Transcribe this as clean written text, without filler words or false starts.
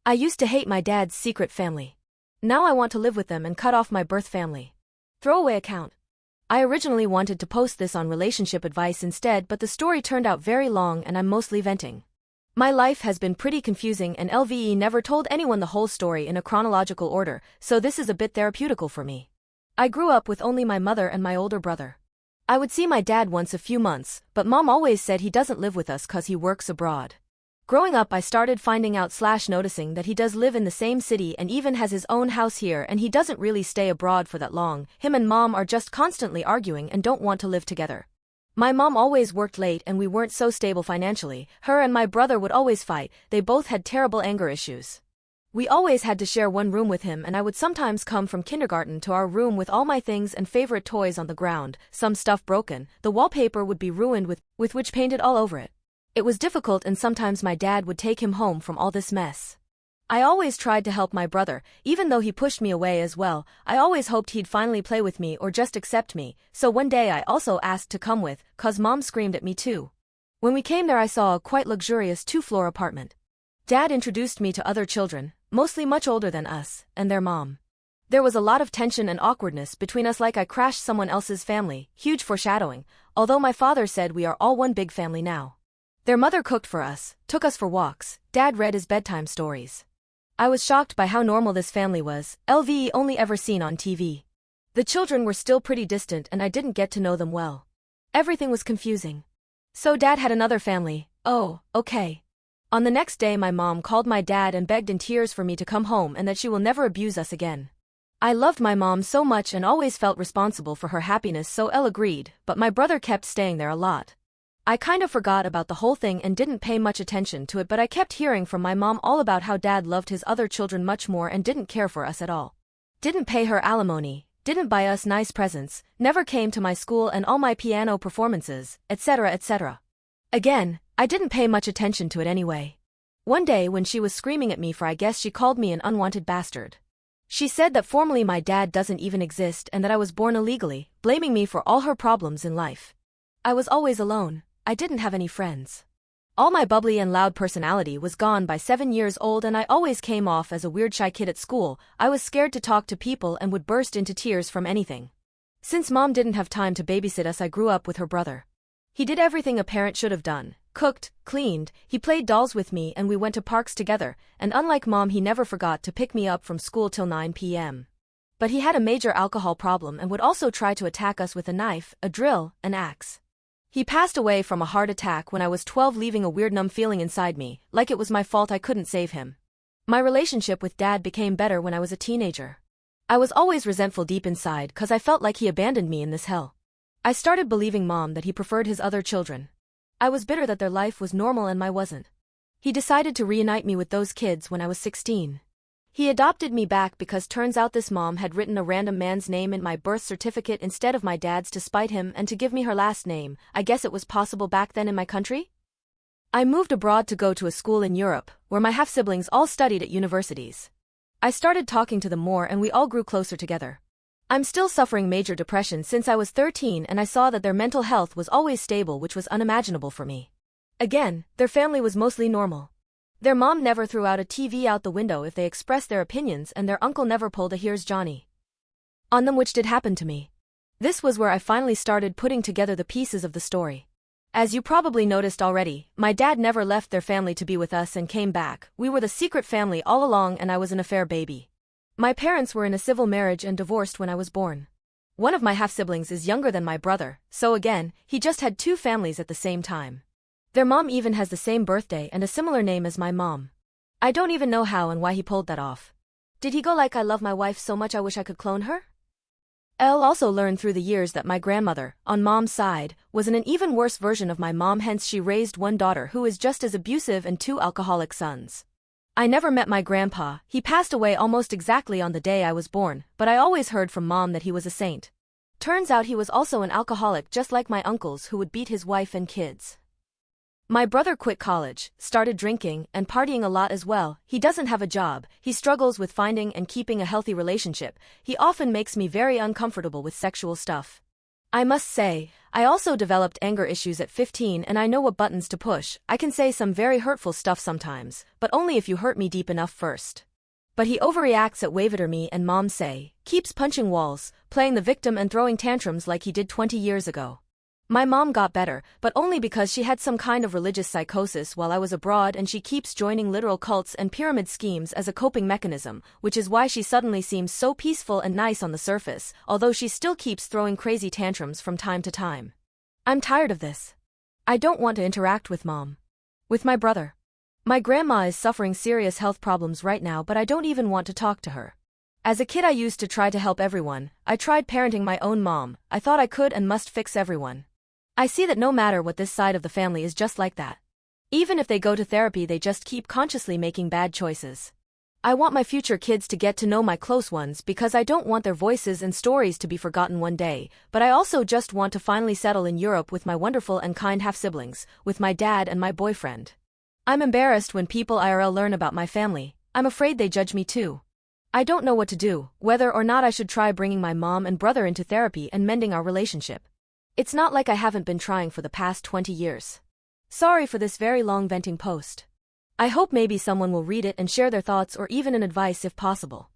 I used to hate my dad's secret family. Now I want to live with them and cut off my birth family. Throwaway account. I originally wanted to post this on relationship advice instead, but the story turned out very long and I'm mostly venting. My life has been pretty confusing and LVE never told anyone the whole story in a chronological order, so this is a bit therapeutical for me. I grew up with only my mother and my older brother. I would see my dad once a few months, but mom always said he doesn't live with us cause he works abroad. Growing up I started finding out / noticing that he does live in the same city and even has his own house here, and he doesn't really stay abroad for that long. Him and mom are just constantly arguing and don't want to live together. My mom always worked late and we weren't so stable financially. Her and my brother would always fight. They both had terrible anger issues. We always had to share one room with him, and I would sometimes come from kindergarten to our room with all my things and favorite toys on the ground, some stuff broken, the wallpaper would be ruined with which painted all over it. It was difficult, and sometimes my dad would take him home from all this mess. I always tried to help my brother, even though he pushed me away as well. I always hoped he'd finally play with me or just accept me, so one day I also asked to come with, cause mom screamed at me too. When we came there I saw a quite luxurious 2-floor apartment. Dad introduced me to other children, mostly much older than us, and their mom. There was a lot of tension and awkwardness between us, like I crashed someone else's family, huge foreshadowing, although my father said we are all one big family now. Their mother cooked for us, took us for walks, Dad read his bedtime stories. I was shocked by how normal this family was, LVE only ever seen on TV. The children were still pretty distant and I didn't get to know them well. Everything was confusing. So Dad had another family. Oh, okay. On the next day my mom called my dad and begged in tears for me to come home and that she will never abuse us again. I loved my mom so much and always felt responsible for her happiness, so Elle agreed, but my brother kept staying there a lot. I kind of forgot about the whole thing and didn't pay much attention to it, but I kept hearing from my mom all about how Dad loved his other children much more and didn't care for us at all. Didn't pay her alimony, didn't buy us nice presents, never came to my school and all my piano performances, etc., etc. Again, I didn't pay much attention to it anyway. One day when she was screaming at me for, I guess she called me an unwanted bastard. She said that formally my dad doesn't even exist and that I was born illegally, blaming me for all her problems in life. I was always alone. I didn't have any friends. All my bubbly and loud personality was gone by 7 years old and I always came off as a weird shy kid at school. I was scared to talk to people and would burst into tears from anything. Since mom didn't have time to babysit us, I grew up with her brother. He did everything a parent should have done. Cooked, cleaned, he played dolls with me and we went to parks together, and unlike mom he never forgot to pick me up from school till 9 p.m. But he had a major alcohol problem and would also try to attack us with a knife, a drill, an axe. He passed away from a heart attack when I was 12, leaving a weird numb feeling inside me, like it was my fault I couldn't save him. My relationship with Dad became better when I was a teenager. I was always resentful deep inside cause I felt like he abandoned me in this hell. I started believing mom that he preferred his other children. I was bitter that their life was normal and mine wasn't. He decided to reunite me with those kids when I was 16. He adopted me back because turns out this mom had written a random man's name in my birth certificate instead of my dad's to spite him and to give me her last name. I guess it was possible back then in my country? I moved abroad to go to a school in Europe, where my half-siblings all studied at universities. I started talking to them more and we all grew closer together. I'm still suffering major depression since I was 13 and I saw that their mental health was always stable, which was unimaginable for me. Again, their family was mostly normal. Their mom never threw out a TV out the window if they expressed their opinions, and their uncle never pulled a "here's Johnny" on them, which did happen to me. This was where I finally started putting together the pieces of the story. As you probably noticed already, my dad never left their family to be with us and came back. We were the secret family all along and I was an affair baby. My parents were in a civil marriage and divorced when I was born. One of my half-siblings is younger than my brother, so again, he just had 2 families at the same time. Their mom even has the same birthday and a similar name as my mom. I don't even know how and why he pulled that off. Did he go like, "I love my wife so much I wish I could clone her"? Elle also learned through the years that my grandmother, on mom's side, was an even worse version of my mom, hence she raised one daughter who is just as abusive and 2 alcoholic sons. I never met my grandpa. He passed away almost exactly on the day I was born, but I always heard from mom that he was a saint. Turns out he was also an alcoholic just like my uncles, who would beat his wife and kids. My brother quit college, started drinking, and partying a lot as well. He doesn't have a job, he struggles with finding and keeping a healthy relationship. He often makes me very uncomfortable with sexual stuff. I must say, I also developed anger issues at 15 and I know what buttons to push. I can say some very hurtful stuff sometimes, but only if you hurt me deep enough first. But he overreacts at waveter me and mom say, keeps punching walls, playing the victim and throwing tantrums like he did 20 years ago. My mom got better, but only because she had some kind of religious psychosis while I was abroad and she keeps joining literal cults and pyramid schemes as a coping mechanism, which is why she suddenly seems so peaceful and nice on the surface, although she still keeps throwing crazy tantrums from time to time. I'm tired of this. I don't want to interact with mom. With my brother. My grandma is suffering serious health problems right now, but I don't even want to talk to her. As a kid I used to try to help everyone. I tried parenting my own mom. I thought I could and must fix everyone. I see that no matter what, this side of the family is just like that. Even if they go to therapy, they just keep consciously making bad choices. I want my future kids to get to know my close ones because I don't want their voices and stories to be forgotten one day, but I also just want to finally settle in Europe with my wonderful and kind half-siblings, with my dad and my boyfriend. I'm embarrassed when people IRL learn about my family. I'm afraid they judge me too. I don't know what to do, whether or not I should try bringing my mom and brother into therapy and mending our relationship. It's not like I haven't been trying for the past 20 years. Sorry for this very long venting post. I hope maybe someone will read it and share their thoughts or even an advice if possible.